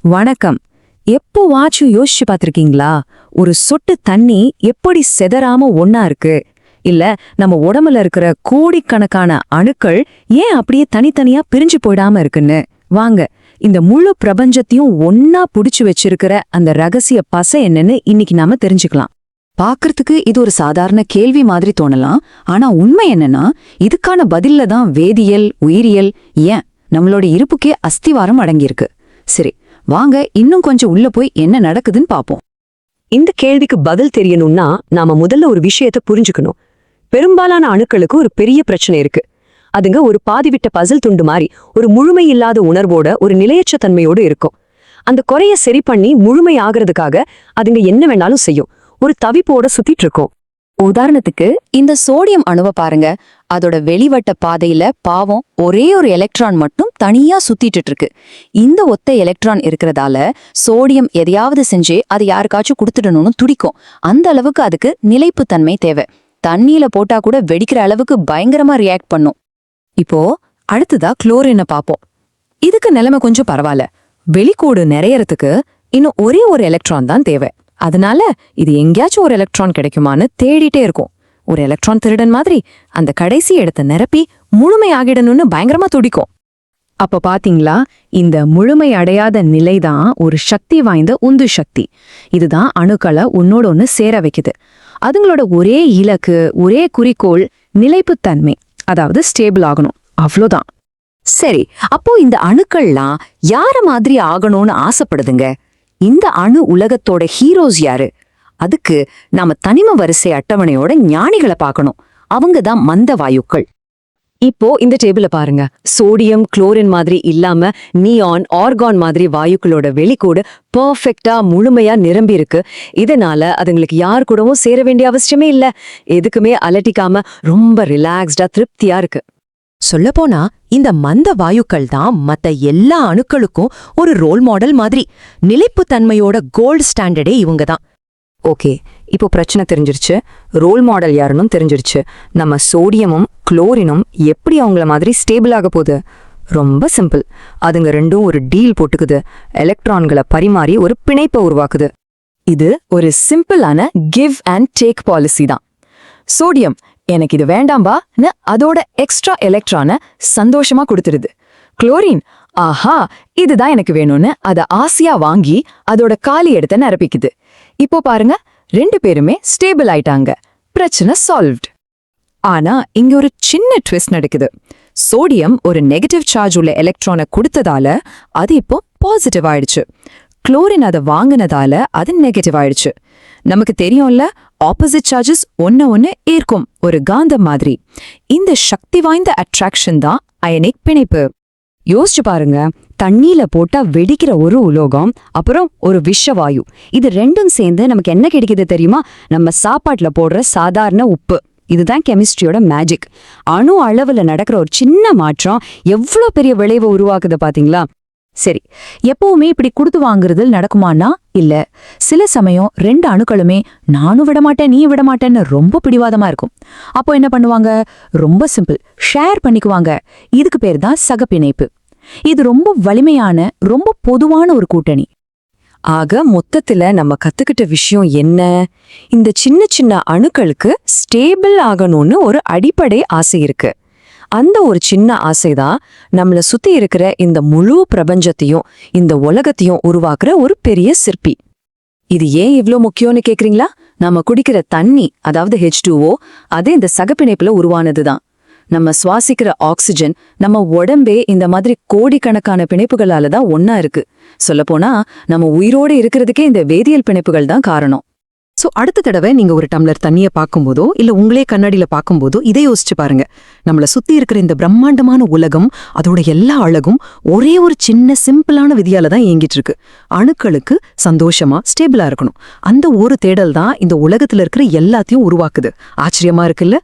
வணக்கம். எப்போவாச்சும் யோசிச்சு பார்த்திருக்கீங்களா? ஒரு சொட்டு தண்ணி எப்படி செதறாம ஒன்னா இருக்கு? இல்ல நம்ம உடம்புல இருக்கிற கோடிக்கணக்கான அணுக்கள் ஏன் அப்படியே தனித்தனியா பிரிஞ்சு போயிடாம இருக்குன்னு? வாங்க, இந்த முழு பிரபஞ்சத்தையும் ஒன்னா புடிச்சு வச்சிருக்கிற அந்த ரகசிய பசை என்னன்னு இன்னைக்கு நாம தெரிஞ்சுக்கலாம். பார்க்கறதுக்கு இது ஒரு சாதாரண கேள்வி மாதிரி தோணலாம். ஆனா உண்மை என்னன்னா, இதுக்கான பதில்ல தான் வேதியியல், உயிரியல், ஏன் நம்மளோட இருப்புக்கே அஸ்திவாரம் அடங்கியிருக்கு. சரி, வாங்க இன்னும் கொஞ்சம் உள்ள போய் என்ன நடக்குதுன்னு பாப்போம். இந்த கேள்விக்கு பதில் தெரியணும்னா நாம முதல்ல ஒரு விஷயத்தை புரிஞ்சுக்கணும். பெரும்பாலான அணுக்களுக்கு ஒரு பெரிய பிரச்சனை இருக்கு. அதுங்க ஒரு பாதிவிட்ட பசில் துண்டு மாதிரி ஒரு முழுமை இல்லாத உணர்வோட, ஒரு நிலையற்ற தன்மையோடு இருக்கும். அந்த குறைய சரி பண்ணி முழுமை ஆகிறதுக்காக அதுங்க என்ன வேணாலும் செய்யும். ஒரு தவிப்போட சுத்திட்டு இருக்கும். உதாரணத்துக்கு இந்த சோடியம் அணுவை பாருங்க. அதோட வெளிவட்ட பாதையில பாவம் ஒரே ஒரு எலக்ட்ரான் மட்டும் தனியா சுத்திட்டு இருக்கு. இந்த ஒத்த எலக்ட்ரான் இருக்கிறதால சோடியம் எதையாவது செஞ்சு அதை யாருக்காச்சும் கொடுத்துடணும்னு துடிக்கும். அந்த அளவுக்கு அதுக்கு நிலைப்புத்தன்மை தேவை. தண்ணியில போட்டா கூட வெடிக்கிற அளவுக்கு பயங்கரமா ரியாக்ட் பண்ணும். இப்போ அடுத்ததா குளோரினை பாப்போம். இதுக்கு நிலைமை கொஞ்சம் பரவாயில்ல. வெளிக்கோடு நிறையறதுக்கு இன்னும் ஒரே ஒரு எலக்ட்ரான் தான் தேவை. அதனால இது எங்கேயாச்சும் ஒரு எலக்ட்ரான் கிடைக்குமான்னு தேடிட்டே இருக்கும். ஒரு எலக்ட்ரான் திருடன் மாதிரி அந்த கடைசி இடத்தை நிரப்பி முழுமையாகிடணும்னு பயங்கரமா துடிக்கும். அப்ப பாத்தீங்களா, இந்த முழுமை அடையாத நிலைதான் ஒரு சக்தி வாய்ந்த உந்து சக்தி. இதுதான் அணுக்களை உன்னோட ஒண்ணு சேர வைக்குது. அதுங்களோட ஒரே இலக்கு, ஒரே குறிக்கோள் நிலைப்புத்தன்மை, அதாவது ஸ்டேபிள் ஆகணும். அவ்வளோதான். சரி, அப்போ இந்த அணுக்கள்லாம் யார மாதிரி ஆகணும்னு ஆசைப்படுதுங்க? இந்த அணு உலகத்தோட ஹீரோஸ் யாரு? அதுக்கு நாம தனிம வரிசை அட்டவணையோட ஞானிகளை பார்க்கணும். அவங்கதான் மந்த வாயுக்கள். இப்போ இந்த டேபிள பாருங்க. சோடியம், குளோரின் மாதிரி இல்லாம நியான், ஆர்கான் மாதிரி வாயுக்களோட வெளிக்கூடு பர்ஃபெக்டா முழுமையா நிரம்பி இருக்கு. இதனால அதுங்களுக்கு யார் கூடவும் சேர வேண்டிய அவசியமே இல்ல. எதுக்குமே அலட்டிக்காம ரொம்ப ரிலாக்ஸ்டா திருப்தியா இருக்கு. சொல்லப்போனா இந்த மந்த வாயுக்கள் தான் மத்த எல்லா அணுக்களுக்கும் ஒரு ரோல் மாடல் மாதிரி. நிலைப்புத்தன்மையோட கோல்டு ஸ்டாண்டர்டே இவங்க தான். ஓகே, இப்போ பிரச்சனை தெரிஞ்சிருச்சு. ரோல் மாடல் யாருன்னு தெரிஞ்சிருச்சு. நம்ம சோடியமும் குளோரினும் எப்படி அவங்கள மாதிரி ஸ்டேபிள் ஆக போகுது? ரொம்ப சிம்பிள். அதுங்க ரெண்டும் ஒரு டீல் போட்டுக்குது. எலக்ட்ரான்களை பரிமாறி ஒரு பிணைப்பை உருவாக்குது. இது ஒரு சிம்பிளான கிவ் அண்ட் டேக் பாலிசி தான். சோடியம் எனக்கு இது வேண்டாம்பான்னு அதோட எக்ஸ்ட்ரா எலக்ட்ரானை சந்தோஷமா கொடுத்துருது. குளோரின் ஆஹா இதுதான் எனக்கு வேணும்னு அதை ஆசையா வாங்கி அதோட காலி இடத்தை நிரப்பிக்குது. இப்போ பாருங்க, ரெண்டு பேருமே ஸ்டேபிள் ஆயிட்டாங்க. பிரச்சனை சால்வ்ட். ஆனா இங்க ஒரு சின்ன ட்விஸ்ட் நடக்குது. சோடியம் ஒரு நெகட்டிவ் சார்ஜ் உள்ள எலக்ட்ரானை கொடுத்ததால அது இப்போ பாசிட்டிவ் ஆயிடுச்சு. குளோரின் அதை வாங்கினதால அது நெகட்டிவ் ஆயிடுச்சு. நமக்கு தெரியும்ல, ஆப்போசிட் சார்ஜஸ் ஒன்னு ஏற்கும், ஒரு காந்தம் மாதிரி. இந்த சக்தி வாய்ந்த அட்ராக்ஷன் தான் அயனிக் பிணைப்பு. யோசிச்சு பாருங்க, தண்ணியில போட்டா வெடிக்கிற ஒரு உலோகம், அப்புறம் ஒரு விஷவாயு. இது ரெண்டும் சேர்ந்து நமக்கு என்ன கிடைக்குது தெரியுமா? நம்ம சாப்பாட்டுல போடுற சாதாரண உப்பு. இதுதான் கெமிஸ்ட்ரியோட மேஜிக். அணு அளவுல நடக்கிற ஒரு சின்ன மாற்றம் எவ்வளோ பெரிய விளைவை உருவாக்குது பாத்தீங்களா? சரி, எப்பவுமே இப்படி கொடுத்து வாங்குறதில் நடக்குமானா இல்ல. சில சமயம் ரெண்டு அணுக்களுமே நானும் விடமாட்டேன் நீயும் விடமாட்டேன்னு ரொம்ப பிடிவாதமா இருக்கும். அப்போ என்ன பண்ணுவாங்க? ரொம்ப சிம்பிள், ஷேர் பண்ணிக்குவாங்க. இதுக்கு பேர் தான் சகப்பிணைப்பு. இது ரொம்ப வலிமையான, ரொம்ப பொதுவான ஒரு கூட்டணி. ஆக மொத்தத்துல நம்ம கத்துக்கிட்ட விஷயம் என்ன? இந்த சின்ன சின்ன அணுக்களுக்கு ஸ்டேபிள் ஆகணும்னு ஒரு அடிப்படை ஆசை இருக்கு. அந்த ஒரு சின்ன ஆசைதான் நம்மள சுத்தி இருக்கிற இந்த முழு பிரபஞ்சத்தையும், இந்த உலகத்தையும் உருவாக்குற ஒரு பெரிய சிற்பி. இது ஏன் இவ்ளோ முக்கியம்னு கேக்குறீங்களா? நம்ம குடிக்கிற தண்ணி, அதாவது H2O, அது இந்த சகப்பிணைப்புல உருவானதுதான். நம்ம சுவாசிக்கிற ஆக்சிஜன், நம்ம உடம்பே இந்த மாதிரி கோடிக்கணக்கான பிணைப்புகளால தான் ஒன்னா இருக்கு. சொல்லப்போனா நம்ம உயிரோடு இருக்கிறதுக்கே இந்த வேதியியல் பிணைப்புகள் தான் காரணம். சோ அடுத்த தடவை நீங்க ஒரு டம்ளர் தண்ணிய பார்க்கும்போதோ இல்ல உங்களே கண்ணாடியில பார்க்கும்போதோ இதை யோசிச்சு பாருங்க. நம்மள சுத்தி இருக்கிற இந்த பிரம்மாண்டமான உலகம், அதோட எல்லா அழகும் ஒரே ஒரு சின்ன சிம்பிளான விதியால தான் இயங்கிட்டு இருக்கு. அணுக்களுக்கு சந்தோஷமா ஸ்டேபிளா இருக்கணும். அந்த ஒரு தேடல் தான் இந்த உலகத்துல இருக்கிற எல்லாத்தையும் உருவாக்குது. ஆச்சரியமா இருக்குல்ல?